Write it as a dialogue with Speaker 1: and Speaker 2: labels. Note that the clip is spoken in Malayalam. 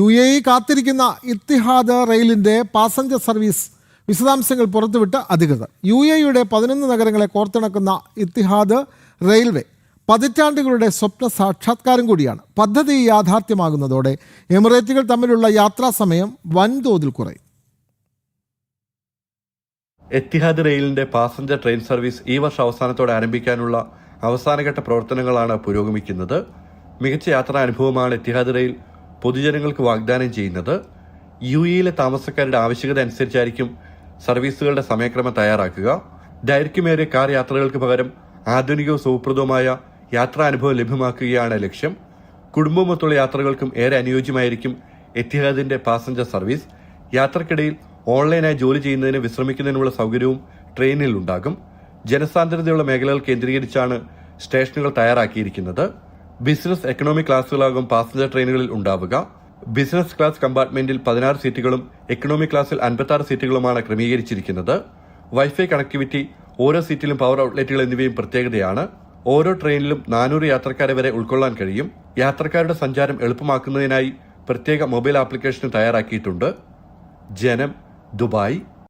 Speaker 1: UAE കാത്തിരിക്കുന്ന ഇത്തിഹാദ് റെയിലിന്റെ പാസഞ്ചർ സർവീസ് വിശദാംശങ്ങൾ പുറത്തുവിട്ട് അധികൃതർ. UAEയുടെ 11 നഗരങ്ങളെ കോർത്തിണക്കുന്ന ഇത്തിഹാദ് റെയിൽവേ പതിറ്റാണ്ടുകളുടെ സ്വപ്ന സാക്ഷാത്കാരം കൂടിയാണ്. പദ്ധതി യാഥാർത്ഥ്യമാകുന്നതോടെ എമിറേറ്റുകൾ തമ്മിലുള്ള യാത്രാ സമയം വൻതോതിൽ കുറയും.
Speaker 2: എത്തിഹാദ് റെയിലിന്റെ പാസഞ്ചർ ട്രെയിൻ സർവീസ് ഈ വർഷം അവസാനത്തോടെ ആരംഭിക്കാനുള്ള അവസാനഘട്ട പ്രവർത്തനങ്ങളാണ് പുരോഗമിക്കുന്നത്. മികച്ച യാത്രാ അനുഭവമാണ് എത്തിഹാദ് റെയിൽ പൊതുജനങ്ങൾക്ക് വാഗ്ദാനം ചെയ്യുന്നത്. UAEയിലെ താമസക്കാരുടെ ആവശ്യകത അനുസരിച്ചായിരിക്കും സർവീസുകളുടെ സമയക്രമം തയ്യാറാക്കുക. ദൈർഘ്യമേറിയ കാർ യാത്രകൾക്ക് പകരം ആധുനികവും സൗഹൃദവുമായ യാത്രാനുഭവം ലഭ്യമാക്കുകയാണ് ലക്ഷ്യം. കുടുംബമൊത്തുള്ള യാത്രകൾക്കും ഏറെ അനുയോജ്യമായിരിക്കും എത്തിഹാദിന്റെ പാസഞ്ചർ സർവീസ്. യാത്രക്കിടയിൽ ഓൺലൈനായി ജോലി ചെയ്യുന്നതിന് വിശ്രമിക്കുന്നതിനുള്ള സൗകര്യവും ട്രെയിനിൽ ഉണ്ടാകും. ജനസാന്ദ്രതയുള്ള മേഖലകൾ കേന്ദ്രീകരിച്ചാണ് സ്റ്റേഷനുകൾ തയ്യാറാക്കിയിരിക്കുന്നത്. ബിസിനസ് എക്കണോമിക് ക്ലാസുകളാകും പാസഞ്ചർ ട്രെയിനുകളിൽ ഉണ്ടാവുക. ബിസിനസ് ക്ലാസ് കമ്പാർട്ട്മെന്റിൽ 16 സീറ്റുകളും എക്കണോമിക് ക്ലാസ്സിൽ 56 സീറ്റുകളുമാണ് ക്രമീകരിച്ചിരിക്കുന്നത്. വൈഫൈ കണക്ടിവിറ്റി, ഓരോ സീറ്റിലും പവർ ഔട്ട്ലെറ്റുകൾ എന്നിവയും പ്രത്യേകതയാണ്. ഓരോ ട്രെയിനിലും 400 യാത്രക്കാരെ വരെ ഉൾക്കൊള്ളാൻ കഴിയും. യാത്രക്കാരുടെ സഞ്ചാരം എളുപ്പമാക്കുന്നതിനായി പ്രത്യേക മൊബൈൽ ആപ്ലിക്കേഷൻ തയ്യാറാക്കിയിട്ടുണ്ട്. ജനം, ദുബായ്.